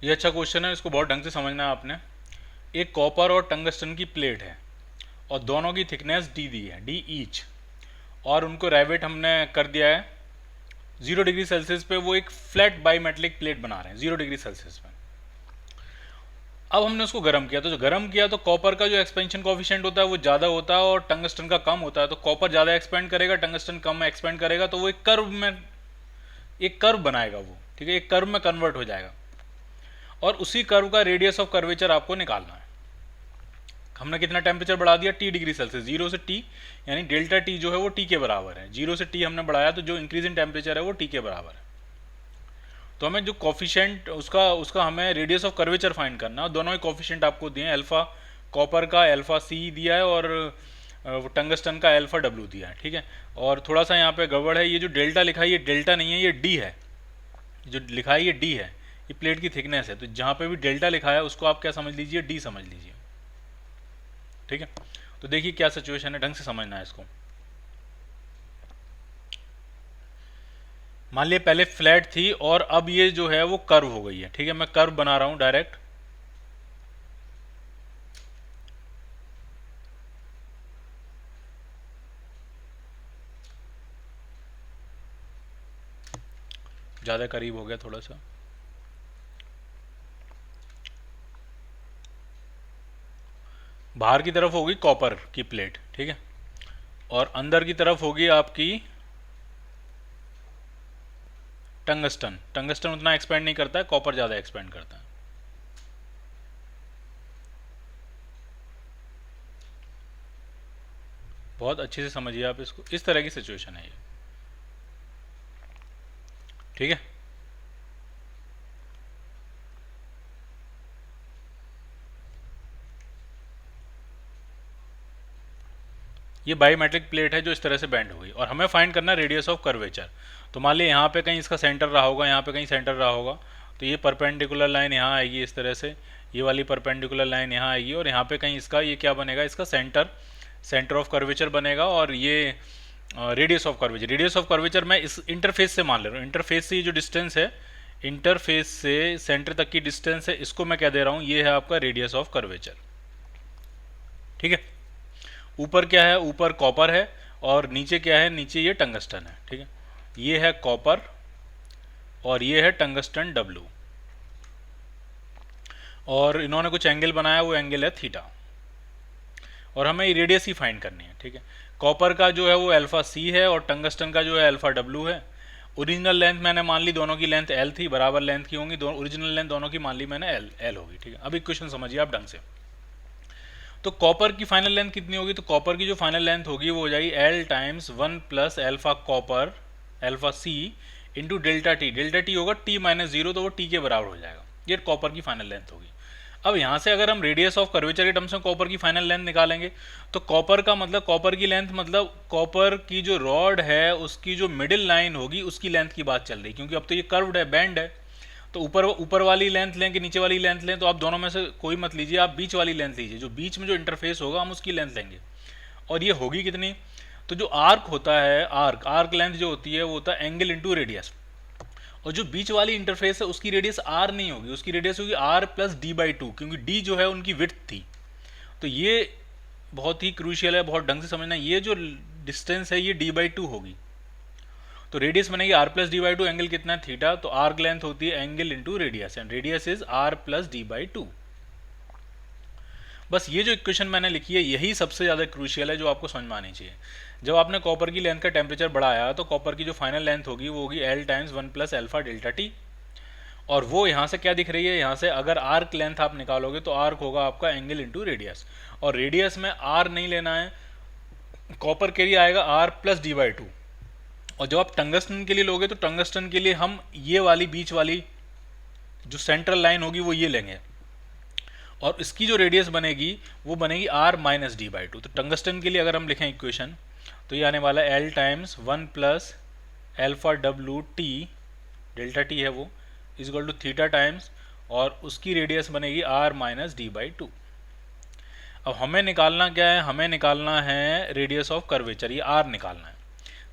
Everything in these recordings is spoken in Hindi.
ये अच्छा क्वेश्चन है, इसको बहुत ढंग से समझना है आपने। एक कॉपर और टंगस्टन की प्लेट है और दोनों की थिकनेस डी दी है, डी ईच, और उनको रेवेट हमने कर दिया है 0 डिग्री सेल्सियस पे। वो एक फ्लैट बाईमेटलिक प्लेट बना रहे हैं 0 डिग्री सेल्सियस पे। अब हमने उसको गर्म किया, तो जो गर्म किया तो कॉपर का जो एक्सपेंशन कोफिशिएंट होता है वो ज़्यादा होता है और टंगस्टन का कम होता है। तो कॉपर ज़्यादा एक्सपेंड करेगा, टंगस्टन कम एक्सपेंड करेगा, तो वो एक कर्व बनाएगा वो, ठीक है, एक कर्व में कन्वर्ट हो जाएगा। और उसी कर्व का रेडियस ऑफ कर्वेचर आपको निकालना है। हमने कितना टेम्परेचर बढ़ा दिया, T डिग्री सेल्सियस, 0 से T, यानी डेल्टा टी जो है वो T के बराबर है। 0 से T हमने बढ़ाया तो जो इंक्रीज इन टेम्परेचर है वो T के बराबर है। तो हमें जो कॉफिशिएंट उसका उसका हमें रेडियस ऑफ कर्वेचर फाइंड करना है। और दोनों ही कॉफिशिएंट आपको दिए हैं, अल्फा कॉपर का अल्फा सी दिया है और टंगस्टन का अल्फा डब्ल्यू दिया है, ठीक है। और थोड़ा सा यहाँ पे गड़बड़ है, ये जो डेल्टा लिखा है ये डेल्टा नहीं है, ये डी है। जो लिखा है ये डी है, ये प्लेट की थिकनेस है। तो जहाँ पे भी डेल्टा लिखा है उसको आप क्या समझ लीजिए, डी समझ लीजिए, ठीक है। तो देखिए क्या सिचुएशन है, ढंग से समझना है इसको। मान लिया पहले फ्लैट थी और अब ये जो है वो कर्व हो गई है, ठीक है। मैं कर्व बना रहा हूं डायरेक्ट। ज़्यादा करीब हो गया थोड़ा सा। बाहर की तरफ होगी कॉपर की प्लेट, ठीक है, और अंदर की तरफ होगी आपकी टंगस्टन। टंगस्टन उतना एक्सपेंड नहीं करता है, कॉपर ज़्यादा एक्सपेंड करता है। बहुत अच्छे से समझिए आप इसको, इस तरह की सिचुएशन है ये, ठीक है। ये बायोमेट्रिक प्लेट है जो इस तरह से बेंड हुई और हमें फाइंड करना है रेडियस ऑफ कर्वेचर। तो मान लिया यहाँ पे कहीं इसका सेंटर रहा होगा, यहाँ पे कहीं सेंटर रहा होगा, तो ये परपेंडिकुलर लाइन यहाँ आएगी इस तरह से, ये वाली परपेंडिकुलर लाइन यहाँ आएगी और यहाँ पे कहीं इसका ये क्या बनेगा, इसका सेंटर ऑफ कर्वेचर बनेगा। और ये radius of curvature, radius of curvature मैं इस इंटरफेस से मान ले रहा हूँ। इंटरफेस से ये जो डिस्टेंस है, इंटरफेस से सेंटर तक की डिस्टेंस है, इसको मैं क्या दे रहा हूँ, ये है आपका रेडियस ऑफ कर्वेचर, ठीक है। ऊपर क्या है, ऊपर कॉपर है और नीचे क्या है, नीचे ये टंगस्टन है, ठीक है। ये है कॉपर और ये है टंगस्टन डब्लू, और इन्होंने कुछ एंगल बनाया, वो एंगल है थीटा, और हमें ये रेडियस ही फाइंड करनी है, ठीक है। कॉपर का जो है वो अल्फा सी है और टंगस्टन का जो है अल्फा डब्लू है। ओरिजिनल लेंथ मैंने मान ली, दोनों की लेंथ एल थी, बराबर लेंथ की होंगी, दोनों ओरिजिनल लेंथ दोनों की मान ली मैंने एल होगी, ठीक है। अब इक्वेशन समझिए आप ढंग से। तो कॉपर की फाइनल लेंथ कितनी होगी, तो कॉपर की जो फाइनल लेंथ होगी वो हो जाएगी L times 1 plus alpha copper alpha C into delta T. Delta T होगा T-0, तो वो टी के बराबर हो जाएगा। ये कॉपर की फाइनल लेंथ होगी। अब यहाँ से अगर हम रेडियस ऑफ कर्वेचर के टर्म्स में कॉपर की फाइनल लेंथ निकालेंगे, तो कॉपर का मतलब, कॉपर की लेंथ मतलब कॉपर की जो रॉड है उसकी जो मिडिल लाइन होगी उसकी लेंथ की बात चल रही, क्योंकि अब तो ये कर्व्ड है, बैंड है। तो ऊपर ऊपर वाली लेंथ लें कि नीचे वाली लेंथ लें, तो आप दोनों में से कोई मत लीजिए, आप बीच वाली लेंथ लीजिए। जो बीच में जो इंटरफेस होगा हम उसकी लेंथ लेंगे, और ये होगी कितनी, तो जो आर्क होता है, आर्क लेंथ जो होती है वो होता है एंगल इंटू रेडियस। और जो बीच वाली इंटरफेस है उसकी रेडियस आर नहीं होगी, उसकी रेडियस होगी आर प्लस D/2, क्योंकि डी जो है उनकी विड्थ थी। तो ये बहुत ही क्रूशियल है, बहुत ढंग से समझना। ये जो डिस्टेंस है ये D/2 होगी, तो रेडियस बनेगी आर प्लस D/2, एंगल कितना है थीटा, तो आर्क लेंथ होती है angle into radius, and radius is R plus D/2। बस ये जो इक्वेशन मैंने लिखी है यही सबसे ज़्यादा क्रूशियल है, जो आपको समझ में आनी चाहिए। जब आपने कॉपर की लेंथ का टेम्परेचर बढ़ाया तो कॉपर की जो फाइनल लेंथ होगी वो होगी L times 1 plus alpha delta T, और वो यहाँ से क्या दिख रही है, यहाँ से अगर आर्क लेंथ आप निकालोगे तो आर्क होगा आपका एंगल इंटू रेडियस, और रेडियस में आर नहीं लेना है, कॉपर के लिए आएगा आर प्लस D/2। और जब आप टंगस्टन के लिए लोगे तो टंगस्टन के लिए हम ये वाली बीच वाली जो सेंट्रल लाइन होगी वो ये लेंगे, और इसकी जो रेडियस बनेगी वो बनेगी R-D/2। तो टंगस्टन के लिए अगर हम लिखें इक्वेशन, तो ये आने वाला है L times 1 plus alpha W T, delta T है वो, is equal to theta times, और उसकी रेडियस बनेगी R-D/2। अब हमें निकालना क्या है, हमें निकालना है रेडियस ऑफ कर्वेचर, ये R निकालना है।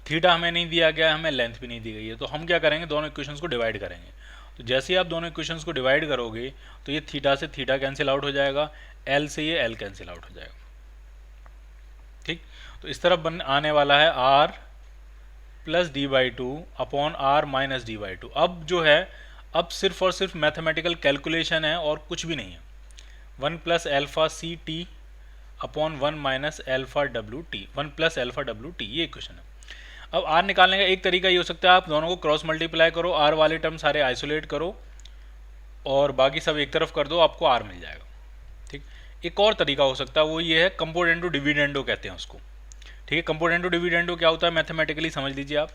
थीटा हमें नहीं दिया गया, हमें लेंथ भी नहीं दी गई है, तो हम क्या करेंगे, दोनों इक्वेशंस को डिवाइड करेंगे। तो जैसे ही आप दोनों इक्वेशंस को डिवाइड करोगे तो ये थीटा से थीटा कैंसिल आउट हो जाएगा, एल से ये एल कैंसिल आउट हो जाएगा। ठीक, तो इस तरफ बन आने वाला है R plus D by two upon R minus D by two. अब जो है, अब सिर्फ और सिर्फ मैथमेटिकल कैलकुलेशन है और कुछ भी नहीं है। 1 plus alpha C T upon 1 minus alpha W T, 1 plus alpha W T, ये इक्वेशन है। अब आर निकालने का एक तरीका ये हो सकता है, आप दोनों को क्रॉस मल्टीप्लाई करो, आर वाले टर्म सारे आइसोलेट करो और बाकी सब एक तरफ कर दो, आपको आर मिल जाएगा। ठीक, एक और तरीका हो सकता है, वो ये है कंपोनेंटो डिविडेंडो कहते हैं उसको। ठीक है, कंपोनेंटो डिविडेंडो क्या होता है मैथमेटिकली समझ लीजिए आप।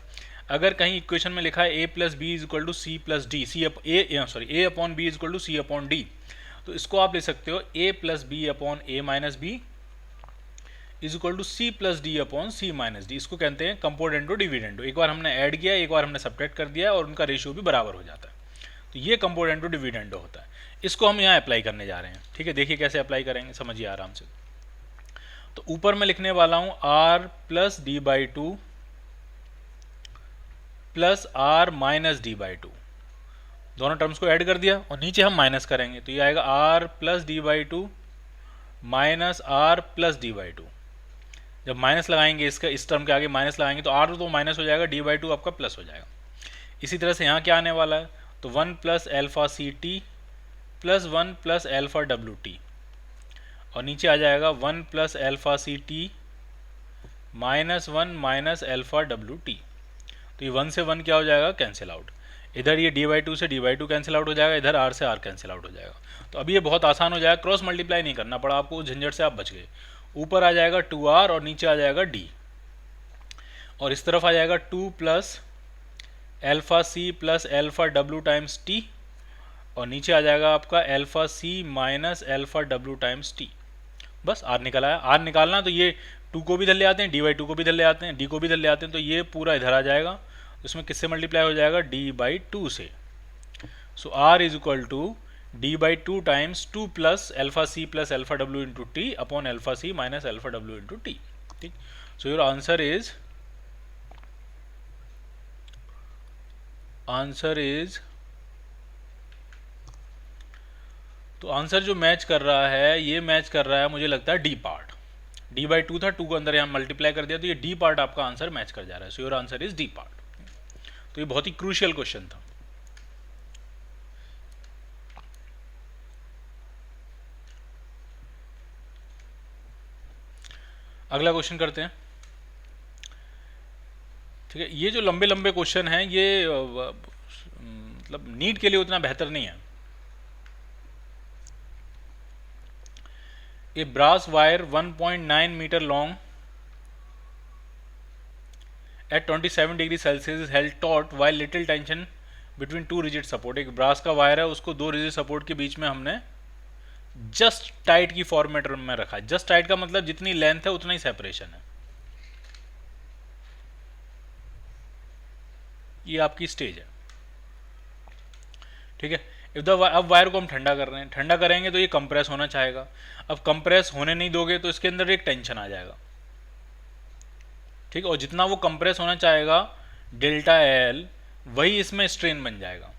अगर कहीं इक्वेशन में लिखा है A plus B is equal to C plus D, A upon B is equal to C upon D, तो इसको आप ले सकते हो A plus B upon A minus B is equal to C plus D upon C minus D. इसको कहते हैं कंपोनेंटो डिविडेंडो। एक बार हमने ऐड किया, एक बार हमने सब्ट्रैक्ट कर दिया और उनका रेशियो भी बराबर हो जाता है, तो ये कंपोनेंटो डिविडेंडो होता है। इसको हम यहाँ अप्लाई करने जा रहे हैं। ठीक है, देखिए कैसे अप्लाई करेंगे, समझिए आराम से। तो ऊपर मैं लिखने वाला हूँ R plus D by two plus R minus D by two, दोनों टर्म्स को ऐड कर दिया और नीचे हम माइनस करेंगे, तो ये आएगा R plus D by two minus R plus D by two. जब माइनस लगाएंगे, इसका इस टर्म के आगे माइनस लगाएंगे तो आर तो माइनस हो जाएगा, डी बाई टू आपका प्लस हो जाएगा। इसी तरह से यहाँ क्या आने वाला है, तो 1 plus alpha C T plus 1 plus alpha W T, और नीचे आ जाएगा 1 plus alpha C T minus 1 minus alpha W T. तो ये 1 से 1 क्या हो जाएगा, कैंसिल आउट। इधर ये डी बाई टू से D by to cancel out हो जाएगा, इधर आर से आर कैंसिल आउट हो जाएगा। तो अभी ये बहुत आसान हो जाएगा, क्रॉस मल्टीप्लाई नहीं करना पड़ा आपको, झंझट से आप बच गए। ऊपर आ जाएगा 2r और नीचे आ जाएगा d, और इस तरफ आ जाएगा 2 plus alpha C plus alpha W times T, और नीचे आ जाएगा आपका alpha C minus alpha W times T. बस आर निकल आया। आर निकालना तो ये 2 को भी इधर ले आते हैं, डी बाई टू को भी इधर ले आते हैं, डी को भी इधर ले आते हैं, तो ये पूरा इधर आ जाएगा। इसमें किससे मल्टीप्लाई हो जाएगा, डी बाई टू से। So R is equal to D by two times 2 plus alpha C plus alpha W into T upon alpha C minus alpha W into T. ठीक, सो योर आंसर इज तो आंसर जो मैच कर रहा है, ये मैच कर रहा है मुझे लगता है D part. D by to था, 2 को अंदर यहाँ मल्टीप्लाई कर दिया, तो ये डी पार्ट आपका आंसर मैच कर जा रहा है। सो your answer is D part. तो ये बहुत ही क्रूशियल क्वेश्चन था। अगला क्वेश्चन करते हैं। ठीक है, ये जो लंबे लंबे क्वेश्चन हैं ये मतलब नीट के लिए उतना बेहतर नहीं है। A brass wire 1.9 metre long at 27 degree Celsius is held taut while little tension between 2 rigid support. एक ब्रास का वायर है, उसको 2 रिजिड सपोर्ट के बीच में हमने जस्ट टाइट की फॉर्मेट में रखा है। जस्ट टाइट का मतलब जितनी लेंथ है उतना ही सेपरेशन है। ये आपकी स्टेज है। ठीक है, अब वायर को हम ठंडा कर रहे हैं, ठंडा करेंगे तो ये कंप्रेस होना चाहेगा। अब कंप्रेस होने नहीं दोगे तो इसके अंदर एक टेंशन आ जाएगा। ठीक है, और जितना वो कंप्रेस होना चाहेगा डेल्टा एल, वही इसमें स्ट्रेन बन जाएगा।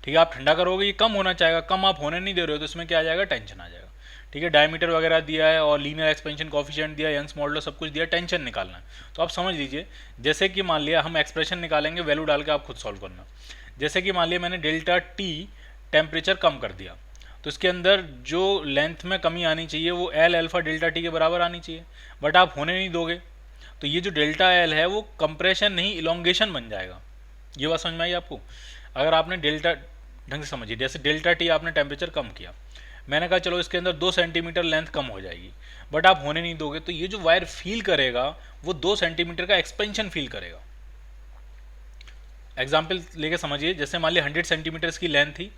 ठीक है, आप ठंडा करोगे ये कम होना चाहेगा, कम आप होने नहीं दे रहे हो तो इसमें क्या आ जाएगा, टेंशन आ जाएगा। ठीक है, डायमीटर वगैरह दिया है और लीनियर एक्सपेंशन कोफिशिएंट दिया है, यंग्स मॉडुलस सब कुछ दिया, टेंशन निकालना है। तो आप समझ लीजिए, जैसे कि मान लिया हम एक्सप्रेशन निकालेंगे, वैल्यू डाल के आप खुद सॉल्व करना। जैसे कि मान लिया मैंने डेल्टा टी टेम्परेचर कम कर दिया, तो इसके अंदर जो लेंथ में कमी आनी चाहिए वो एल अल्फा डेल्टा टी के बराबर आनी चाहिए, बट आप होने नहीं दोगे तो ये जो डेल्टा एल है वो कंप्रेशन नहीं इलोंगेशन बन जाएगा। ये बात समझ में आई आपको। अगर आपने डेल्टा ढंग से समझिए, जैसे डेल्टा टी आपने टेम्परेचर कम किया, मैंने कहा चलो इसके अंदर 2 सेंटीमीटर लेंथ कम हो जाएगी, बट आप होने नहीं दोगे तो ये जो वायर फील करेगा वो 2 सेंटीमीटर का एक्सपेंशन फील करेगा। एग्जाम्पल लेके समझिए, जैसे मान लिया 100 सेंटीमीटर की लेंथ थी,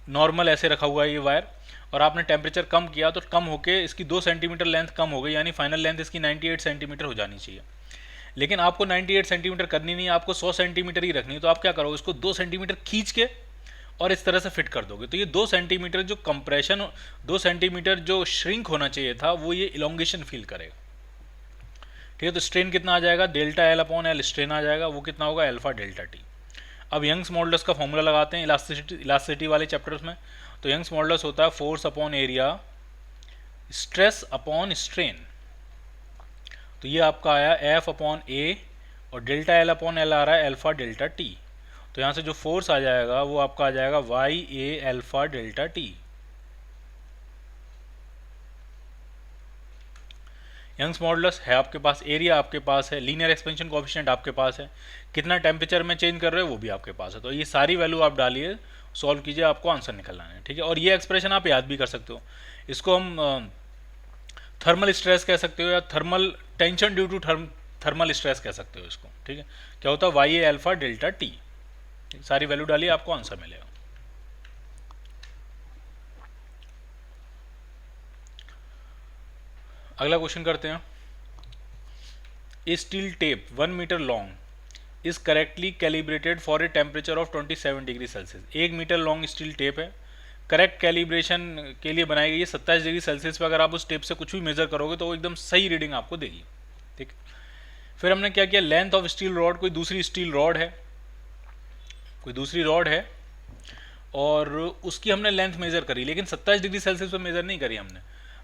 नॉर्मल ऐसे रखा हुआ है ये वायर, और आपने टेम्परेचर कम किया तो कम होके इसकी 2 सेंटीमीटर लेंथ कम हो गई, यानी फाइनल लेंथ इसकी 98 सेंटीमीटर हो जानी चाहिए। लेकिन आपको 98 सेंटीमीटर करनी नहीं है, आपको 100 सेंटीमीटर ही रखनी है। तो आप क्या करोगे, इसको 2 सेंटीमीटर खींच के और इस तरह से फिट कर दोगे, तो ये 2 सेंटीमीटर जो कंप्रेशन, 2 सेंटीमीटर जो श्रिंक होना चाहिए था वो ये इलोंगेशन फील करेगा। ठीक है, तो स्ट्रेन कितना आ जाएगा, delta L upon L strain आ जाएगा, वो कितना होगा, अल्फा डेल्टा टी। अब यंग्स मॉडुलस का फॉर्मूला लगाते हैं इलास्टिसिटी वाले चैप्टर्स में। तो यंग्स मॉडुलस होता है force upon area stress upon strain. तो ये आपका आया एफ अपॉन ए और डेल्टा एल अपॉन एल आ रहा है अल्फा डेल्टा टी। तो यहाँ से जो फोर्स आ जाएगा वो आपका आ जाएगा Y A alpha delta T. Young's modulus है आपके पास, एरिया आपके पास है, लीनियर एक्सपेंशन कोएफिशिएंट आपके पास है, कितना टेम्परेचर में चेंज कर रहे हो वो भी आपके पास है। तो ये सारी वैल्यू आप डालिए, सॉल्व कीजिए, आपको आंसर निकलना है। ठीक है, और ये एक्सप्रेशन आप याद भी कर सकते हो। इसको हम थर्मल स्ट्रेस कह सकते हो या thermal tension due to thermal stress कह सकते हो इसको। ठीक है, क्या होता है Y A alpha delta T. सारी वैल्यू डालिए, आपको आंसर मिलेगा। अगला क्वेश्चन करते हैं। A steel tape 1 metre long is correctly calibrated for a temperature of 27 degree Celsius. 1 metre long steel tape है, करेक्ट कैलिब्रेशन के लिए बनाई गई है। 27 डिग्री सेल्सियस पर अगर आप उस टेप से कुछ भी मेजर करोगे तो वो एकदम सही रीडिंग आपको देगी। ठीक, फिर हमने क्या किया, लेंथ ऑफ स्टील रॉड, कोई दूसरी स्टील रॉड है, कोई दूसरी रॉड है और उसकी हमने लेंथ मेजर करी, लेकिन 27 डिग्री सेल्सियस पर मेजर नहीं करी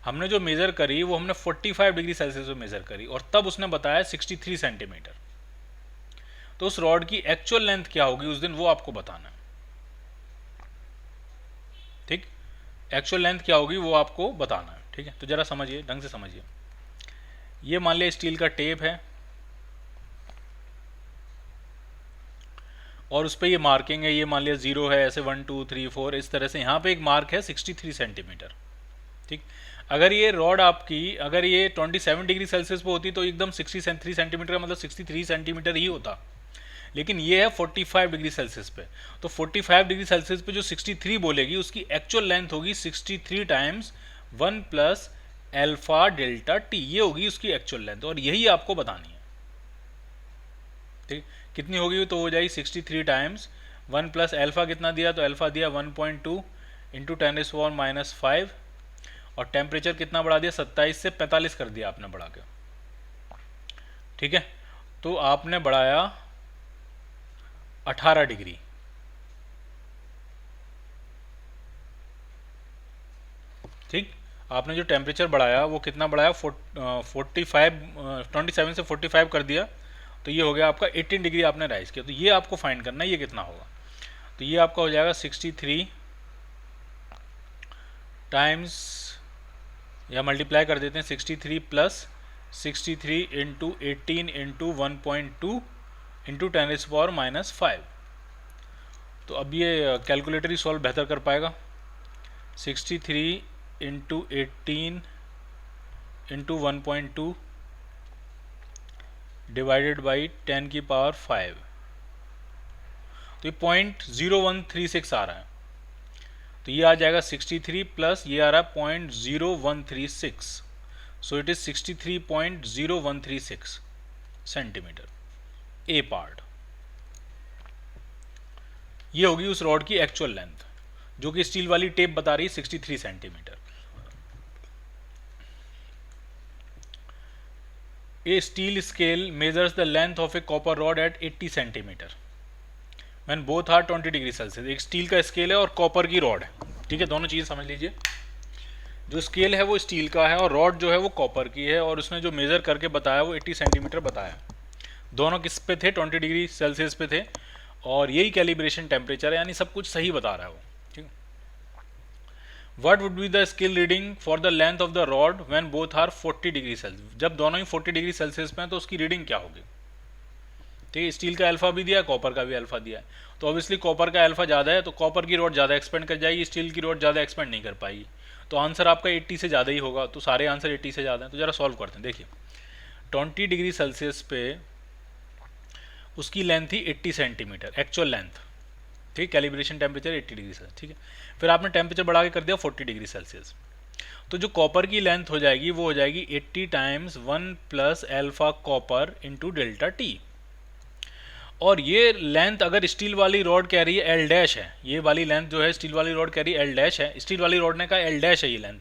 हमने जो मेजर करी वो हमने 45 डिग्री सेल्सियस पर मेजर करी और तब उसने बताया 63 सेंटीमीटर। तो उस रॉड की एक्चुअल लेंथ क्या होगी उस दिन वो आपको बताना है। ठीक, एक्चुअल लेंथ क्या होगी वो आपको बताना है। ठीक है, तो जरा समझिए, ढंग से समझिए। ये मान लिया स्टील का टेप है और उस पर ये मार्किंग है, ये मान लिया 0 है, ऐसे 1 2 3 4 इस तरह से। यहाँ पे एक मार्क है 63 सेंटीमीटर। ठीक, अगर ये रॉड आपकी अगर ये 27 डिग्री सेल्सियस पे होती तो एकदम 63 सेंटीमीटर का मतलब 63 सेंटीमीटर ही होता, लेकिन ये है 45 डिग्री सेल्सियस पे। तो 45 डिग्री सेल्सियस पे जो 63 बोलेगी उसकी एक्चुअल लेंथ होगी 63 times 1 plus alpha delta T. ये होगी उसकी एक्चुअल लेंथ और यही आपको बतानी है। ठीक, कितनी होगी तो हो जाएगी 63 टाइम्स 1 प्लस एल्फा कितना दिया, तो एल्फा दिया 1.2 इंटू 10⁻⁵ और टेम्परेचर कितना बढ़ा दिया, 27 से 45 कर दिया आपने बढ़ा के। ठीक है, तो आपने बढ़ाया 18 डिग्री। ठीक, आपने जो टेम्परेचर बढ़ाया वो कितना बढ़ाया, 27 से 45 कर दिया, तो ये हो गया आपका 18 डिग्री आपने राइज किया। तो ये आपको फाइंड करना है ये कितना होगा। तो ये आपका हो जाएगा 63 टाइम्स, या मल्टीप्लाई कर देते हैं, 63 प्लस 63 इंटू 18 इंटू 1.2 इंटू 10⁻⁵। तो अब ये कैलकुलेटर ही सॉल्व बेहतर कर पाएगा। 63 इंटू 18 इंटू 1.2 डिवाइडेड बाई 10⁵, तो ये 0.0136 आ रहा है। तो ये आ जाएगा 63 प्लस ये आ रहा है 0.0136, so it is 63.0136 centimetre A part. ये होगी उस रॉड की एक्चुअल लेंथ जो कि स्टील वाली टेप बता रही है 63 centimetre. A steel scale measures the length of a copper rod at 80 centimetre when both are 20 degree Celsius. एक स्टील का स्केल है और कॉपर की रॉड है। ठीक है, दोनों चीज़ समझ लीजिए। जो स्केल है वो स्टील का है और रॉड जो है वो कॉपर की है और उसने जो मेज़र करके बताया वो 80 सेंटीमीटर बताया। दोनों किस पे थे, 20 डिग्री सेल्सियस पे थे और यही कैलिब्रेशन टेम्परेचर है, यानी सब कुछ सही बता रहा है वो। ठीक है, what would be the scale reading for the length of the rod when both are 40 degree Celsius. जब दोनों ही 40 डिग्री सेल्सियस पे हैं तो उसकी रीडिंग क्या होगी। ठीक है, स्टील का अल्फा भी दिया है, कॉपर का भी अल्फा दिया है, तो ऑब्वियसली कॉपर का अल्फा ज़्यादा है तो कॉपर की रॉड ज़्यादा एक्सपेंड कर जाएगी, स्टील की रॉड ज़्यादा एक्सपेंड नहीं कर पाएगी। तो आंसर आपका 80 से ज़्यादा ही होगा। तो सारे आंसर 80 से ज़्यादा हैं। तो ज़रा सॉल्व करते हैं। देखिए 20 डिग्री सेल्सियस पे उसकी लेंथ थी 80 सेंटीमीटर एक्चुअल लेंथ। ठीक, कैलिब्रेशन टेम्परेचर 80 डिग्री सेल्सियस। ठीक है, फिर आपने टेम्परेचर बढ़ा के कर दिया 40 डिग्री सेल्सियस। तो जो कॉपर की लेंथ हो जाएगी वो हो जाएगी 80 times 1 plus alpha copper into delta T. और ये लेंथ अगर स्टील वाली रॉड कह रही है एल डैश है, ये वाली लेंथ जो है स्टील वाली रॉड कह रही है एल डैश है, स्टील वाली रॉड ने कहा एल डैश है ये लेंथ,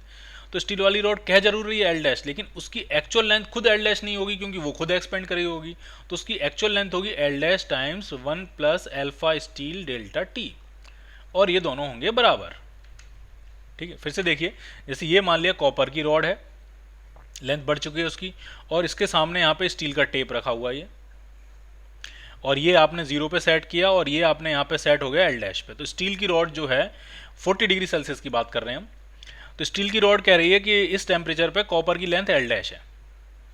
तो स्टील वाली रॉड कह जरूर रही है एल डैश, लेकिन उसकी एक्चुअल लेंथ खुद एल डैश नहीं होगी क्योंकि वो खुद एक्सपेंड करी होगी। तो उसकी एक्चुअल लेंथ होगी L dash times 1 plus alpha steel delta T, और ये दोनों होंगे बराबर। ठीक है, फिर से देखिए, जैसे ये मान लिया कॉपर की रॉड है, लेंथ बढ़ चुकी है उसकी, और इसके सामने यहाँ पे स्टील का टेप रखा हुआ है ये, और ये आपने 0 पे सेट किया और ये आपने यहाँ पे सेट हो गया एल डैश पे। तो स्टील की रॉड जो है 40 डिग्री सेल्सियस की बात कर रहे हैं हम, तो स्टील की रॉड कह रही है कि इस टेम्परेचर पे कॉपर की लेंथ एल डैश है।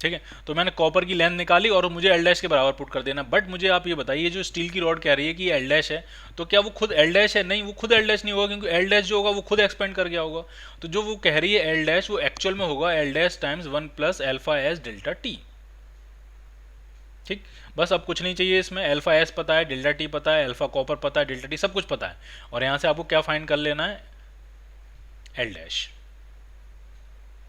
ठीक है, तो मैंने कॉपर की लेंथ निकाली और मुझे एल डैश के बराबर पुट कर देना। बट मुझे आप ये बताइए, जो स्टील की रॉड कह रही है कि एल डैश है, तो क्या वो खुद एल डैश है? नहीं, वो खुद एल डैश नहीं होगा, क्योंकि एल डैश जो होगा वो खुद एक्सपेंड कर गया होगा। तो जो वो कह रही है एल डैश, वो एक्चुअल में होगा L dash times 1 plus alpha S delta T. ठीक, बस अब कुछ नहीं चाहिए इसमें, अल्फा एस पता है, डेल्टा टी पता है, अल्फा कॉपर पता है, डेल्टा टी सब कुछ पता है, और यहाँ से आपको क्या फाइंड कर लेना है? L dash.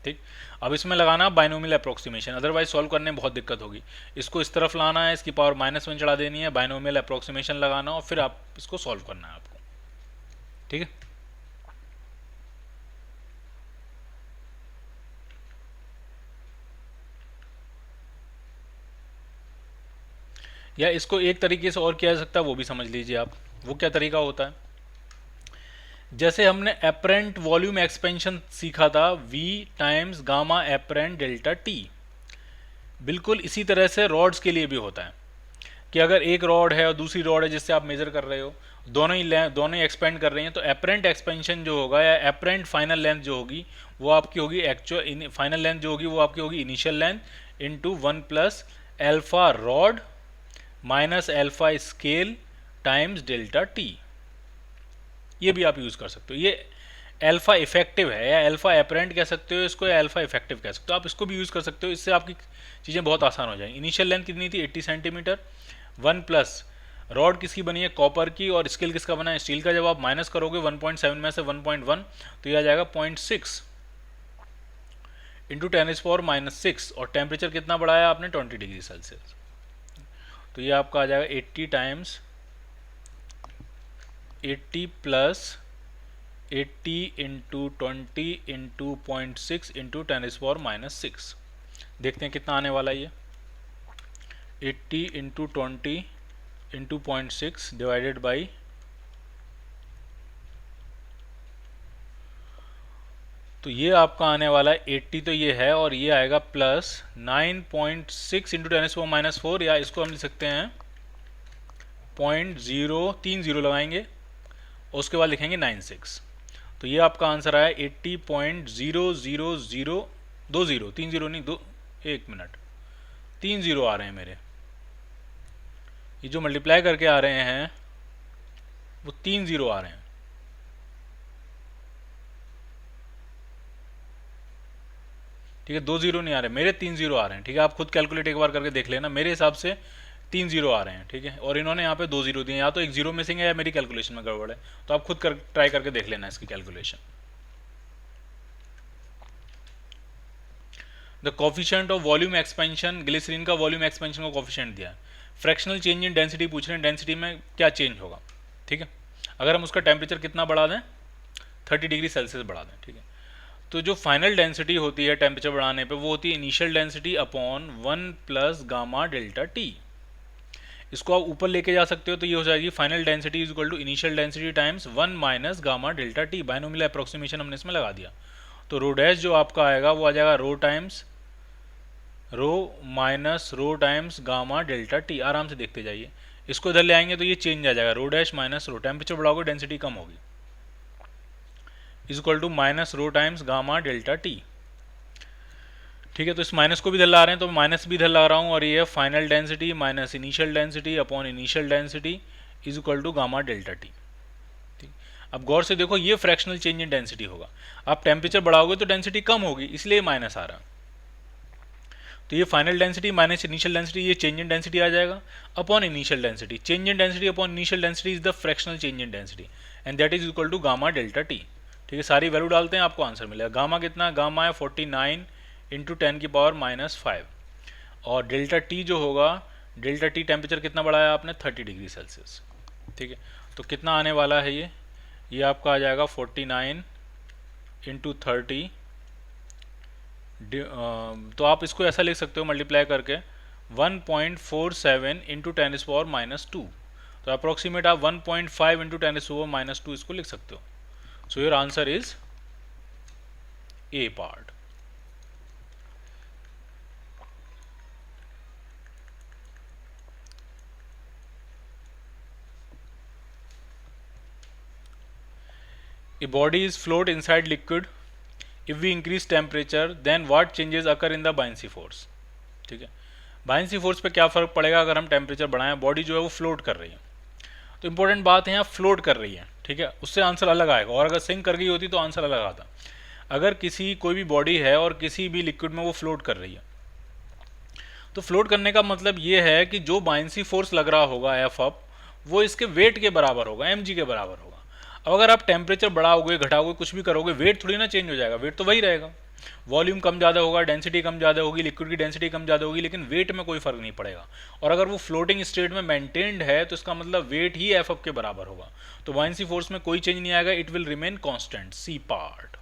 ठीक, अब इसमें लगाना बाइनोमियल अप्रोक्सीमेशन, अदरवाइज सॉल्व करने में बहुत दिक्कत होगी। इसको इस तरफ लाना है, इसकी पावर -1 चढ़ा देनी है, बाइनोमियल अप्रोक्सीमेशन लगाना और फिर आप इसको सॉल्व करना है आपको। ठीक है, या इसको एक तरीके से और किया जा सकता है, वो भी समझ लीजिए आप। वो क्या तरीका होता है? जैसे हमने एपरेंट वॉल्यूम एक्सपेंशन सीखा था, V times gamma apparent delta T, बिल्कुल इसी तरह से रॉड्स के लिए भी होता है कि अगर एक रॉड है और दूसरी रॉड है जिससे आप मेजर कर रहे हो, दोनों ही एक्सपेंड कर रही हैं, तो एपरेंट एक्सपेंशन जो होगा या एपरेंट फाइनल लेंथ जो होगी वो आपकी होगी एक्चुअल फाइनल लेंथ जो होगी वो आपकी होगी initial length into 1 plus alpha rod minus alpha scale times delta T. ये भी आप यूज़ कर सकते हो। ये एल्फा इफेक्टिव है, या एल्फा एपरेंट कह सकते हो इसको, या एल्फा इफेक्टिव कह सकते हो, आप इसको भी यूज़ कर सकते हो। इससे आपकी चीज़ें बहुत आसान हो जाएंगी। इनिशियल लेंथ कितनी थी? 80 सेंटीमीटर। 1 प्लस रॉड किसकी बनी है? कॉपर की, और स्केल किसका बना है? स्टील का। जब आप माइनस करोगे 1.7 में से 1.1, तो ये आ जाएगा 0.6 इंटू 10⁻⁻6, और टेम्परेचर कितना बढ़ाया आपने? 20 डिग्री सेल्सियस। तो ये आपका आ जाएगा 80 times 80 plus 80 into 20 into 0.6 into 10⁻⁻6। देखते हैं कितना आने वाला है ये। 80 इंटू 20 इंटू 0.6 डिवाइडेड बाई, तो ये आपका आने वाला है 80, तो ये है, और ये आएगा प्लस 9.6 इंटू 10⁻⁻4, या इसको हम लिख सकते हैं 0.030 लगाएंगे और उसके बाद लिखेंगे 96। तो ये आपका आंसर आया 80.00020, 3 0 नहीं, 1 मिनट, 3 0 आ रहे हैं मेरे। ये जो मल्टीप्लाई करके आ रहे हैं वो 3 0 आ रहे हैं। ठीक है, 2 0 नहीं आ रहे मेरे, 3 0 आ रहे हैं। ठीक है, आप खुद कैलकुलेट एक बार करके देख लेना, मेरे हिसाब से 3 0 आ रहे हैं। ठीक है, और इन्होंने यहाँ पे 2 0 दिए, या तो एक 0 मिसिंग है या मेरी कैलकुलेशन में गड़बड़ है, तो आप खुद ट्राई करके देख लेना इसकी calculation. The coefficient of volume expansion, glycerine का वॉल्यूम एक्सपेंशन का कोफिशिएंट दिया है। फ्रैक्शनल चेंज इन डेंसिटी पूछ रहे हैं, डेंसिटी में क्या चेंज होगा। ठीक है, अगर हम उसका टेम्परेचर कितना बढ़ा दें? 30 डिग्री सेल्सियस बढ़ा दें। ठीक है, तो जो फाइनल डेंसिटी होती है टेम्परेचर बढ़ाने पे, वो होती है initial density upon 1 plus gamma delta T. इसको आप ऊपर लेके जा सकते हो, तो ये हो जाएगी final density is equal to initial density times 1 minus gamma delta T. Binomial approximation हमने इसमें लगा दिया, तो रो डैश जो आपका आएगा वो आ जाएगा rho times rho minus rho times gamma delta T. आराम से देखते जाइए, इसको इधर ले आएंगे तो ये चेंज आ जाएगा, rho dash minus rho, temperature बढ़ाओगे डेंसिटी कम होगी, is equal to minus rho times gamma delta T. ठीक है, तो इस माइनस को भी इधर ला रहे हैं, तो माइनस भी इधर ला रहा हूँ, और ये है final density minus initial density upon initial density is equal to gamma delta T. ठीक, अब गौर से देखो, ये फ्रैक्शनल चेंज इन डेंसिटी होगा। आप टेम्परेचर बढ़ाओगे तो डेंसिटी कम होगी, इसलिए माइनस आ रहा। तो ये final density minus initial density, ये चेंज इन डेंसिटी आ जाएगा upon initial density. Change in density upon initial density is the fractional change in density, and that is equal to gamma delta T. ठीक है, सारी वैल्यू डालते हैं, आपको आंसर मिलेगा। गामा कितना? गामा है 49 इंटू 10⁻⁻5, और डेल्टा टी जो होगा, डेल्टा टी टेम्परेचर कितना बढ़ाया आपने? 30 डिग्री सेल्सियस। ठीक है, तो कितना आने वाला है ये आपका आ जाएगा 49 इंटू 30 तो आप इसको ऐसा लिख सकते हो मल्टीप्लाई करके 1.47 इंटू 10⁻²। तो अप्रोक्सीमेट आप 1.5 इंटू 10⁻² इसको लिख सकते हो। सो your answer is a part. A body is float inside liquid. If we increase temperature, then what changes occur in the buoyancy force? ठीक है, बायनेंसी फोर्स पे क्या फ़र्क पड़ेगा अगर हम टेम्परेचर बढ़ाएं? बॉडी जो है वो फ्लोट कर रही है, तो इंपॉर्टेंट बात है यहाँ फ्लोट कर रही है, ठीक है, उससे आंसर अलग आएगा। और अगर सिंक कर गई होती तो आंसर अलग आता। अगर कोई भी बॉडी है और किसी भी लिक्विड में वो फ्लोट कर रही है, तो फ्लोट करने का मतलब ये है कि जो बायनेंसी फोर्स लग रहा होगा एफ अप, वो इसके वेट के बराबर होगा, mg के बराबर होगा। अब अगर आप टेम्परेचर बढ़ाओगे घटाओगे कुछ भी करोगे, वेट थोड़ी ना चेंज हो जाएगा, वेट तो वही रहेगा। वॉल्यूम कम ज़्यादा होगा, डेंसिटी कम ज़्यादा होगी, लिक्विड की डेंसिटी कम ज़्यादा होगी, लेकिन वेट में कोई फर्क नहीं पड़ेगा। और अगर वो फ्लोटिंग स्टेट में मेंटेन्ड है तो इसका मतलब वेट ही एफ अप के बराबर होगा। तो बायनेंसी फोर्स में कोई चेंज नहीं आएगा, it will remain constant. C part.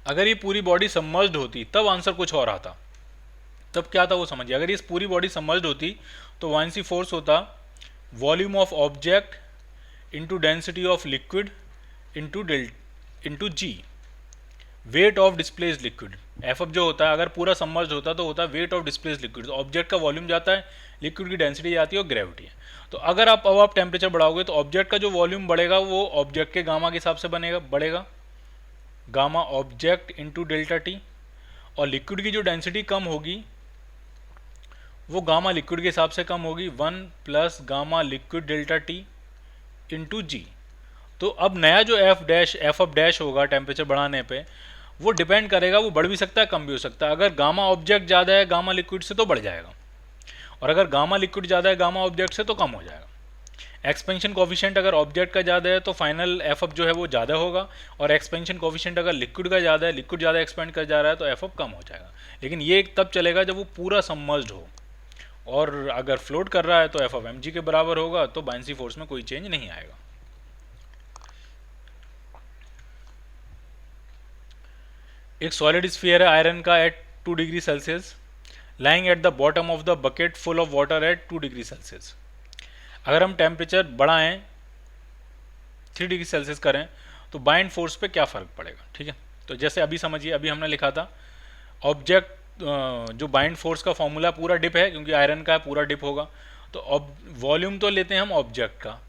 अगर ये पूरी बॉडी सबमर्ज्ड होती तब आंसर कुछ और आता। तब क्या था वो समझिए। अगर ये पूरी बॉडी सबमर्ज्ड होती तो बायनेंसी फोर्स होता volume of object into density of liquid into g, weight of displaced liquid. F up जो होता है अगर पूरा सबमर्ज्ड होता तो होता weight of displaced liquid. Object का वॉल्यूम जाता है, लिक्विड की डेंसिटी जाती है और ग्रेविटी है। तो अगर आप टेम्परेचर बढ़ाओगे तो ऑब्जेक्ट का जो वॉल्यूम बढ़ेगा वो ऑब्जेक्ट के गामा के हिसाब से बढ़ेगा, gamma object into delta T. और लिक्विड की जो डेंसिटी कम होगी वो गामा लिक्विड के हिसाब से कम होगी, 1 plus gamma liquid delta T into G. तो अब नया जो एफ अप डैश होगा टेम्परेचर बढ़ाने पे, वो डिपेंड करेगा, वो बढ़ भी सकता है कम भी हो सकता है। अगर गामा ऑब्जेक्ट ज़्यादा है गामा लिक्विड से तो बढ़ जाएगा, और अगर गामा लिक्विड ज़्यादा है गामा ऑब्जेक्ट से तो कम हो जाएगा। एक्सपेंशन कोफिशिएंट अगर ऑब्जेक्ट का ज़्यादा है तो फाइनल एफ अप जो है वो ज़्यादा होगा, और एक्सपेंशन कोफिशिएंट अगर लिक्विड का ज़्यादा है, लिक्विड ज़्यादा एक्सपेंड कर जा रहा है तो एफ अप कम हो जाएगा। लेकिन ये तब चलेगा जब वो पूरा सबमर्ज्ड हो, और अगर फ्लोट कर रहा है तो एफ ऑफ एम जी के बराबर होगा, तो बायनेंसी फोर्स में कोई चेंज नहीं आएगा। एक सॉलिड स्फीयर है आयरन का at 2 degree Celsius, lying at the bottom of the bucket full of water at 2 degree Celsius. अगर हम टेम्परेचर बढ़ाएं 3 डिग्री सेल्सियस करें तो बाइंड फोर्स पे क्या फ़र्क पड़ेगा, ठीक है। तो जैसे अभी समझिए, अभी हमने लिखा था ऑब्जेक्ट जो बाइंड फोर्स का फॉर्मूला पूरा डिप है क्योंकि आयरन का पूरा डिप होगा। तो वॉल्यूम तो लेते हैं हम ऑब्जेक्ट का,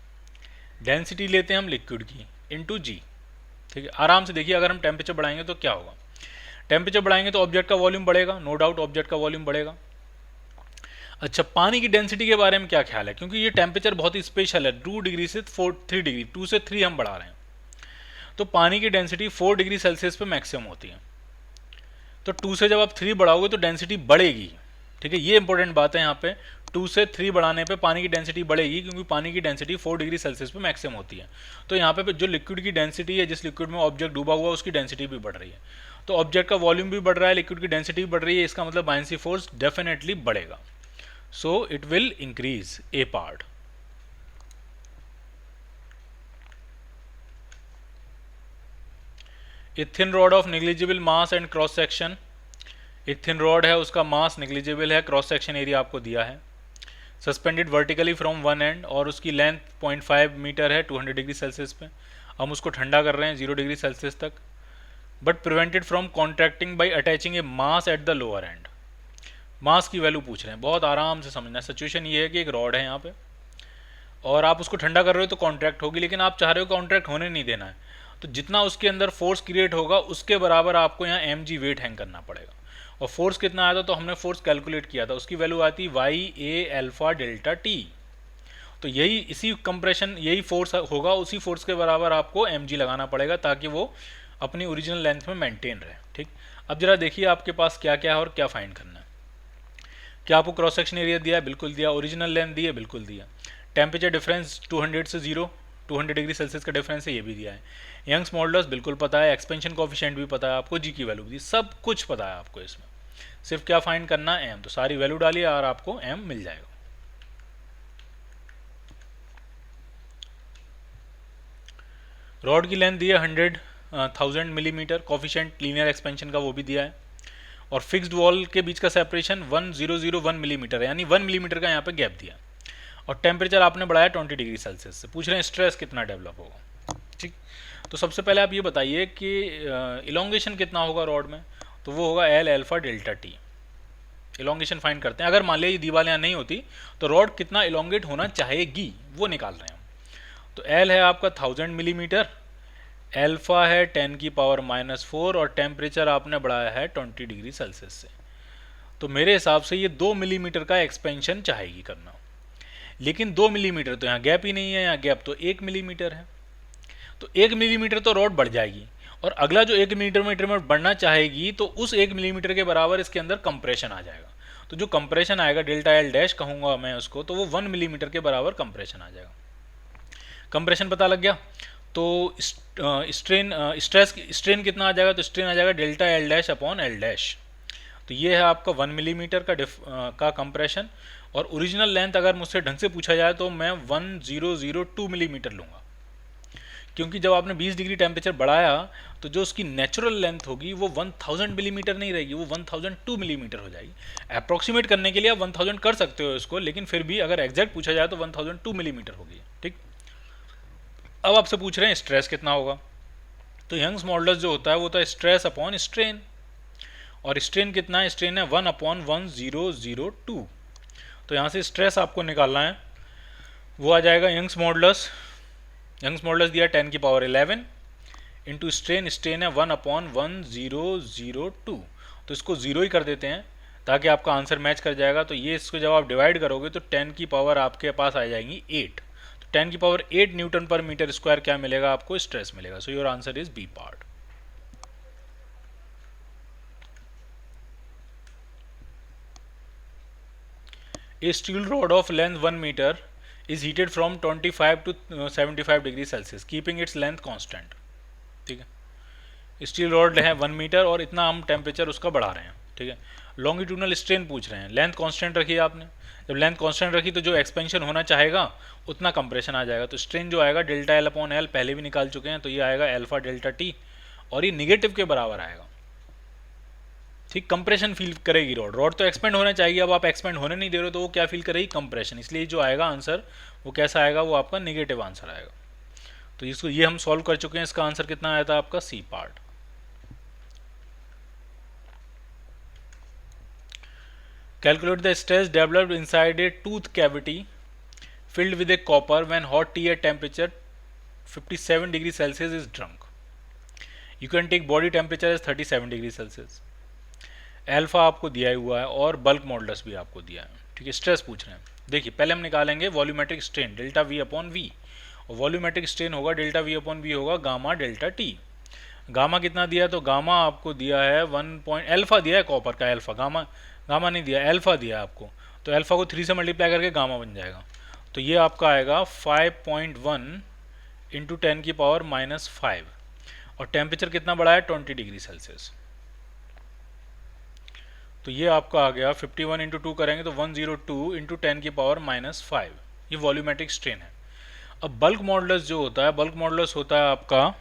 डेंसिटी लेते हैं हम लिक्विड की इंटू जी, ठीक है। आराम से देखिए, अगर हम टेम्परेचर बढ़ाएंगे तो क्या होगा। टेम्परेचर बढ़ाएंगे तो ऑब्जेक्ट का वॉल्यूम बढ़ेगा, नो डाउट ऑब्जेक्ट का वॉल्यूम बढ़ेगा। अच्छा, पानी की डेंसिटी के बारे में क्या ख्याल है, क्योंकि ये टेम्परेचर बहुत ही स्पेशल है, 2 डिग्री से 3 डिग्री, 2 से 3 हम बढ़ा रहे हैं। तो पानी की डेंसिटी 4 डिग्री सेल्सियस पे मैक्सिमम होती है। तो 2 से जब आप 3 बढ़ाओगे तो डेंसिटी बढ़ेगी, ठीक है। ये इंपॉर्टेंट बात है यहाँ पे, 2 से 3 बढ़ाने पे पानी की डेंसिटी बढ़ेगी, क्योंकि पानी की डेंसिटी 4 डिग्री सेल्सियस पे मैक्सिमम होती है। तो यहाँ पे जो लिक्विड की डेंसिटी है, जिस लिक्विड में ऑब्जेक्ट डूबा हुआ है, उसकी डेंसिटी भी बढ़ रही है। तो ऑब्जेक्ट का वॉल्यूम भी बढ़ रहा है, लिक्विड की डेंसिटी भी बढ़ रही है, इसका मतलब बायनेंसी फोर्स डेफिनेटली बढ़ेगा। So it will increase, A part. A thin rod of negligible mass and cross section. एक थिन रॉड है, उसका मास नेग्लिजिबल है, क्रॉस सेक्शन एरिया आपको दिया है। Suspended vertically from one and, और उसकी लेंथ 0.5 मीटर है 200 डिग्री सेल्सियस पे। हम उसको ठंडा कर रहे हैं 0 डिग्री सेल्सियस तक, but prevented from contracting by attaching a mass at the lower end. Mass की वैल्यू पूछ रहे हैं, बहुत आराम से समझना। सिचुएशन ये है कि एक रॉड है यहाँ पे और आप उसको ठंडा कर रहे हो तो कॉन्ट्रैक्ट होगी, लेकिन आप चाह रहे हो कॉन्ट्रैक्ट होने नहीं देना है। तो जितना उसके अंदर फोर्स क्रिएट होगा उसके बराबर आपको यहाँ mg वेट हैंग करना पड़ेगा। और फोर्स कितना आया था, तो हमने फोर्स कैलकुलेट किया था, उसकी वैल्यू आती Y A alpha delta T. तो यही इसी कंप्रेशन यही फोर्स होगा, उसी फोर्स के बराबर आपको mg लगाना पड़ेगा ताकि वो अपनी ओरिजिनल लेंथ में मेंटेन रहे, ठीक। अब जरा देखिए आपके पास क्या क्या है और क्या फाइंड करना है। क्या आपको क्रॉस सेक्शन एरिया दिया है, बिल्कुल दिया। ओरिजिनल लेंथ दी है, बिल्कुल दिया। टेम्परेचर डिफरेंस 200 से 200 डिग्री सेल्सियस का डिफरेंस है, ये भी दिया है। यंग्स मॉडुलस बिल्कुल पता है, एक्सपेंशन कोफिशिएंट भी पता है आपको, जी की वैल्यू भी दी, सब कुछ पता है आपको। इसमें सिर्फ क्या फाइंड करना है, एम। तो सारी वैल्यू डालिए और आपको एम मिल जाएगा। रॉड की लेंथ दी है 100,000 मिलीमीटर, कॉफिशेंट लीनियर एक्सपेंशन का वो भी दिया है, और फिक्स्ड वॉल के बीच का सेपरेशन 1001 मिलीमीटर है, यानी 1 मिलीमीटर का यहाँ पे गैप दिया, और टेम्परेचर आपने बढ़ाया 20 डिग्री सेल्सियस से। पूछ रहे हैं स्ट्रेस कितना डेवलप होगा। ठीक, तो सबसे पहले आप ये बताइए कि इलोंगेशन कितना होगा रॉड में, तो वो होगा L alpha delta T. Elongation find करते हैं। अगर मान लिया ये दीवार यहाँ नहीं होती तो रॉड कितना इलोंगेट होना चाहेगी वो निकाल रहे हैं हम। तो एल है आपका 1000 मिलीमीटर, एल्फा है 10 की पावर -4, और टेम्परेचर आपने बढ़ाया है 20 डिग्री सेल्सियस से। तो मेरे हिसाब से ये 2 मिलीमीटर का एक्सपेंशन चाहेगी करना, लेकिन 2 मिलीमीटर तो यहाँ गैप ही नहीं है, यहाँ गैप तो 1 मिलीमीटर है, तो 1 मिलीमीटर तो रॉड बढ़ जाएगी, और अगला जो 1 मिलीमीटर में बढ़ना चाहेगी तो उस 1 मिलीमीटर के बराबर इसके अंदर कंप्रेशन आ जाएगा। तो जो कंप्रेशन आएगा डेल्टा एल डैश कहूँगा मैं उसको, तो वो 1 मिलीमीटर के बराबर कंप्रेशन आ जाएगा। कंप्रेशन पता लग गया, तो स्ट्रेन कितना आ जाएगा, तो स्ट्रेन आ जाएगा delta L dash upon L dash. तो ये है आपका 1 मिलीमीटर का कंप्रेशन, और ओरिजिनल लेंथ अगर मुझसे ढंग से पूछा जाए तो मैं 1002 मिलीमीटर लूँगा, क्योंकि जब आपने 20 डिग्री टेम्परेचर बढ़ाया तो जो उसकी नेचुरल लेंथ होगी वो 1000 मिलीमीटर नहीं रहेगी, वो 1002 मिलीमीटर हो जाएगी। अप्रॉक्सीमेट करने के लिए आप 1000 कर सकते हो इसको, लेकिन फिर भी अगर एग्जैक्ट पूछा जाए तो 1002 मिलीमीटर होगी। ठीक, अब आपसे पूछ रहे हैं स्ट्रेस कितना होगा, तो यंग्स मॉडुलस जो होता है वो होता है स्ट्रेस अपॉन स्ट्रेन, और स्ट्रेन कितना है, स्ट्रेन है 1/1002। तो यहाँ से स्ट्रेस आपको निकालना है, वो आ जाएगा यंग्स मॉडुलस दिया 10 की पावर 11 इंटू स्ट्रेन, स्ट्रेन है 1/1002। तो इसको ज़ीरो ही कर देते हैं ताकि आपका आंसर मैच कर जाएगा। तो ये इसको जब आप डिवाइड करोगे तो 10 की पावर आपके पास आ जाएगी 8, तो 10 की पावर 8 न्यूटन पर मीटर स्क्वायर क्या मिलेगा आपको, स्ट्रेस मिलेगा। So your answer is B part. A steel rod of length 1 meter is heated from 25 to 75 degree Celsius keeping its length constant. ठीक है, स्टील रॉड है 1 मीटर और इतना हम टेम्परेचर उसका बढ़ा रहे हैं। ठीक है, लॉन्गिट्यूडनल स्ट्रेन पूछ रहे हैं, लेंथ कांस्टेंट रखी आपने, जब लेंथ कांस्टेंट रखी तो जो एक्सपेंशन होना चाहेगा उतना कंप्रेशन आ जाएगा। तो स्ट्रेन जो आएगा डेल्टा एल अपॉन एल पहले भी निकाल चुके हैं, तो ये आएगा एल्फा डेल्टा टी, और ये निगेटिव के बराबर आएगा। ठीक, कंप्रेशन फील करेगी रॉड तो एक्सपेंड होना चाहिए, अब आप एक्सपेंड होने नहीं दे रहे हो तो वो क्या फील करेगी, कंप्रेशन। इसलिए जो आएगा आंसर वो कैसा आएगा, वो आपका निगेटिव आंसर आएगा। तो इसको ये हम सॉल्व कर चुके हैं, इसका आंसर कितना आया था आपका, C part. Calculate the stress developed inside a tooth cavity filled with a copper when hot tea at temperature 57 degree Celsius is drunk. You can take body temperature as 37 degree Celsius. Alpha आपको दिया हुआ है और बल्क मॉडुलस भी आपको दिया है। ठीक है, स्ट्रेस पूछ रहे हैं। देखिए पहले हम निकालेंगे volumetric strain delta V upon V, और वॉल्यूमेट्रिक स्ट्रेन होगा डेल्टा वी अपॉन वी होगा गामा डेल्टा टी। गामा कितना दिया है, तो गामा आपको दिया है 1 एल्फा दिया है कॉपर का, एल्फा गामा नहीं दिया, एल्फा दिया है आपको, तो एल्फा को 3 से मल्टीप्लाई करके गामा बन जाएगा। तो ये आपका आएगा 5.1 इंटू 10 की पावर -5, और टेम्परेचर कितना बढ़ा है 20 डिग्री सेल्सियस। तो ये आपका आ गया 51 इंटू 2 करेंगे तो 102 इंटू 10 की पावर -5, ये वॉल्यूमेट्रिक स्ट्रेन है। अब बल्क मॉडुलस जो होता है, बल्क मॉडुलस होता है आपका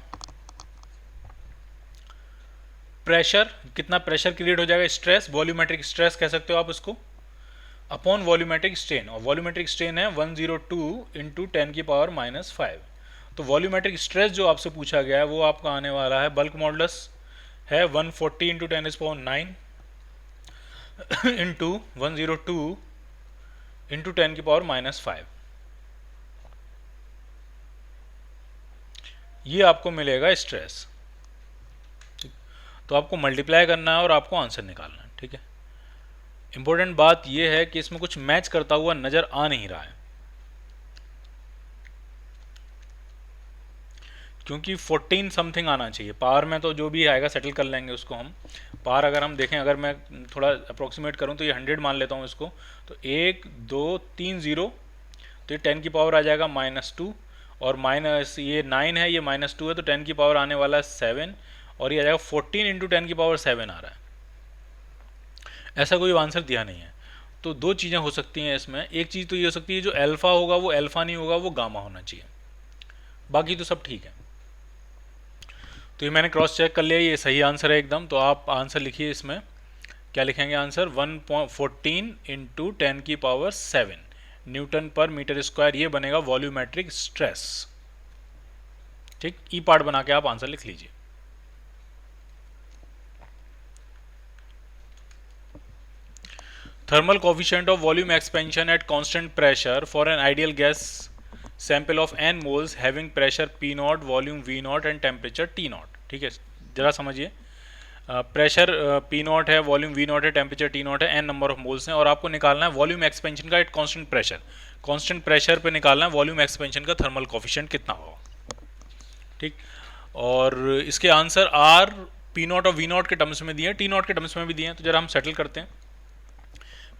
प्रेशर, कितना प्रेशर क्रिएट हो जाएगा, स्ट्रेस, वॉल्यूमेट्रिक स्ट्रेस कह सकते हो आप इसको, अपॉन वॉल्यूमेट्रिक स्ट्रेन, और वॉल्यूमेट्रिक स्ट्रेन है 102 इंटू 10 की पावर -5। तो वॉल्यूमेट्रिक स्ट्रेस जो आपसे पूछा गया है वो आपका आने वाला है, बल्क मॉडुलस है 140 इंटू 10⁹ इंटू 102 इंटू 10 की पावर -5, ये आपको मिलेगा स्ट्रेस। तो आपको मल्टीप्लाई करना है और आपको आंसर निकालना है। ठीक है, इंपॉर्टेंट बात यह है कि इसमें कुछ मैच करता हुआ नजर आ नहीं रहा है, क्योंकि 14 समथिंग आना चाहिए। पावर में तो जो भी आएगा सेटल कर लेंगे उसको हम। पावर अगर हम देखें, अगर मैं थोड़ा अप्रोक्सीमेट करूं तो ये 100 मान लेता हूं इसको, तो 1 2 3 0, तो ये 10 की पावर आ जाएगा -2, और माइनस ये 9 है, ये -2 है, तो 10 की पावर आने वाला है 7, और ये आ जाएगा 14 इंटू 10 की पावर 7 आ रहा है। ऐसा कोई आंसर दिया नहीं है। तो दो चीज़ें हो सकती हैं इसमें, एक चीज़ तो ये हो सकती है जो अल्फ़ा होगा वो अल्फ़ा नहीं होगा, वो गामा होना चाहिए, बाकी तो सब ठीक है। तो ये मैंने क्रॉस चेक कर लिया, ये सही आंसर है एकदम। तो आप आंसर लिखिए इसमें, क्या लिखेंगे आंसर, 114 इंटू 10⁻7 न्यूटन पर मीटर स्क्वायर, ये बनेगा वॉल्यूमेट्रिक स्ट्रेस। ठीक, ई पार्ट बना के आप आंसर लिख लीजिए। Thermal coefficient of volume expansion at constant pressure for an ideal gas sample of n moles having pressure P naught, volume V naught and temperature T naught। ठीक है, जरा समझिए, प्रेशर P naught है, वॉल्यूम V naught है, टेम्परेचर T naught है, n नंबर ऑफ मोल्स हैं, और आपको निकालना है वॉल्यूम एक्सपेंशन का at constant pressure. Constant pressure पे निकालना है वॉल्यूम एक्सपेंशन का थर्मल कोफिशिएंट कितना होगा। ठीक, और इसके आंसर आर P naught और V naught के टर्म्स में दिए हैं, T naught के टर्म्स में भी दिए हैं। तो जरा हम सेटल करते हैं।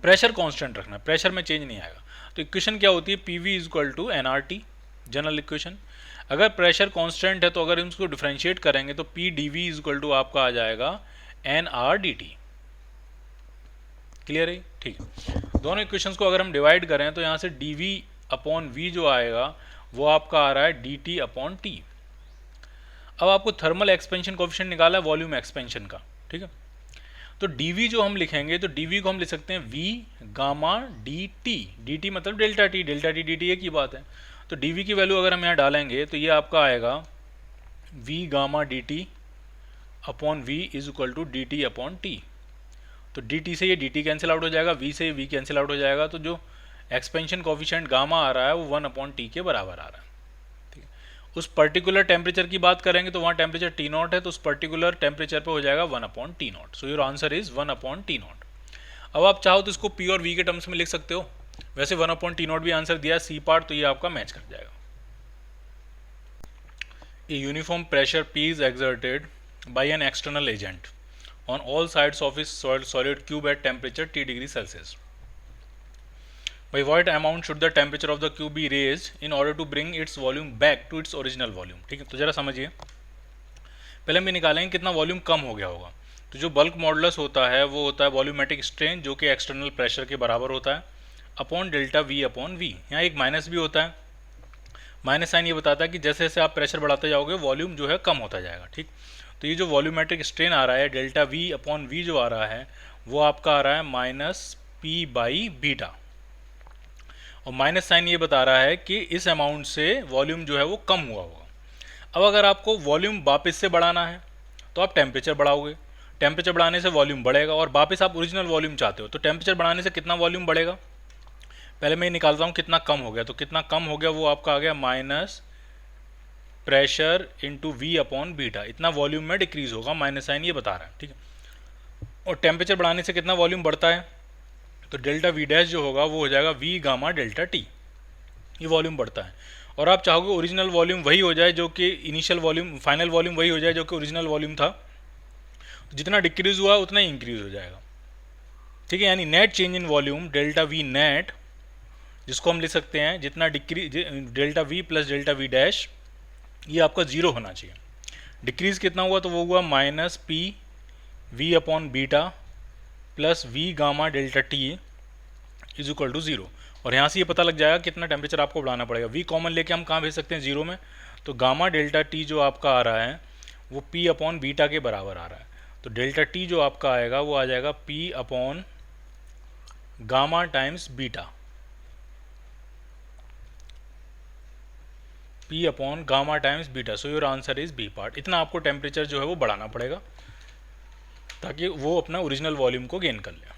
प्रेशर कांस्टेंट रखना है, प्रेशर में चेंज नहीं आएगा। तो इक्वेशन क्या होती है, PV equal to NRT, general equation. अगर प्रेशर कांस्टेंट है तो अगर हम इसको डिफरेंशिएट करेंगे तो PdV इक्वल टू आपका आ जाएगा NRDT। क्लियर है? ठीक है, दोनों इक्वेशंस को अगर हम डिवाइड करें तो यहाँ से dV अपॉन V जो आएगा वो आपका आ रहा है dt अपॉन T। अब आपको थर्मल एक्सपेंशन कोफिशिएंट निकाला है वॉल्यूम एक्सपेंशन का। ठीक है, तो dV जो हम लिखेंगे तो dV को हम लिख सकते हैं V गामा dt, dt मतलब delta T, delta T dt एक ही बात है। तो dV की वैल्यू अगर हम यहाँ डालेंगे तो ये आपका आएगा V gamma dt upon V is equal to dt upon T। तो dt से ये dt कैंसिल आउट हो जाएगा, V से V कैंसिल आउट हो जाएगा। तो जो एक्सपेंशन कोफिशिएंट गामा आ रहा है वो 1 अपॉन T के बराबर आ रहा है। उस पर्टिकुलर टेम्परेचर की बात करेंगे तो वहाँ टेम्परेचर T नॉट है, तो उस पर्टिकुलर टेम्परेचर पे हो जाएगा 1 upon T not. So your answer is 1 upon T not. अब आप चाहो तो इसको P और V के टर्म्स में लिख सकते हो, वैसे 1 अपॉन T नॉट भी आंसर दिया है सी पार्ट, तो ये आपका मैच कर जाएगा। A uniform pressure P is exerted by an external agent on all sides of इस solid cube at temperature T degree Celsius. By what amount should the temperature of the cube be raised in order to bring its volume back to its original volume। ठीक है, तो जरा समझिए, पहले हम ये निकालेंगे कितना वॉल्यूम कम हो गया होगा। तो जो बल्क मॉडुलस होता है वो होता है वॉल्यूमेट्रिक स्ट्रेन, जो कि एक्सटर्नल प्रेशर के बराबर होता है, upon delta V upon V। यहाँ एक माइनस भी होता है, माइनस साइन ये बताता है कि जैसे जैसे आप प्रेशर बढ़ाते जाओगे वॉल्यूम जो है कम होता जाएगा। ठीक, तो ये जो वॉल्यूमेट्रिक स्ट्रेन आ रहा है डेल्टा V अपॉन V जो आ रहा है वो आपका आ रहा है माइनस P बाई बीटा, और माइनस साइन ये बता रहा है कि इस अमाउंट से वॉल्यूम जो है वो कम हुआ होगा। अब अगर आपको वॉल्यूम वापस से बढ़ाना है तो आप टेम्परेचर बढ़ाओगे, टेम्परेचर बढ़ाने से वॉल्यूम बढ़ेगा, और वापस आप ओरिजिनल वॉल्यूम चाहते हो तो टेम्परेचर बढ़ाने से कितना वॉल्यूम बढ़ेगा। पहले मैं निकालता हूँ कितना कम हो गया। तो कितना कम हो गया वो आपका आ गया minus pressure into V upon beta, इतना वॉल्यूम में डिक्रीज होगा, माइनस साइन ये बता रहा है। ठीक है, और टेम्परेचर बढ़ाने से कितना वॉल्यूम बढ़ता है, तो डेल्टा V डैश जो होगा वो हो जाएगा V गामा डेल्टा T, ये वॉल्यूम बढ़ता है। और आप चाहोगे ओरिजिनल वॉल्यूम वही हो जाए जो कि इनिशियल वॉल्यूम, फाइनल वॉल्यूम वही हो जाए जो कि ओरिजिनल वॉल्यूम था, तो जितना डिक्रीज हुआ उतना ही इंक्रीज हो जाएगा। ठीक है, यानी net change in volume delta V net, जिसको हम लिख सकते हैं जितना decrease delta V plus delta V dash, ये आपका जीरो होना चाहिए। डिक्रीज कितना हुआ तो वो हुआ minus P V upon beta plus V gamma delta T is equal to zero. और यहाँ से ये पता लग जाएगा कितना टेम्परेचर आपको बढ़ाना पड़ेगा। V कॉमन लेके हम कहाँ भेज सकते हैं, जीरो में, तो गामा डेल्टा T जो आपका आ रहा है वो P अपॉन बीटा के बराबर आ रहा है। तो डेल्टा T जो आपका आएगा वो आ जाएगा P upon gamma times beta, P upon gamma times beta. So your answer is B part. इतना आपको टेम्परेचर जो है वो बढ़ाना पड़ेगा ताकि वो अपना ओरिजिनल वॉल्यूम को गेन कर ले।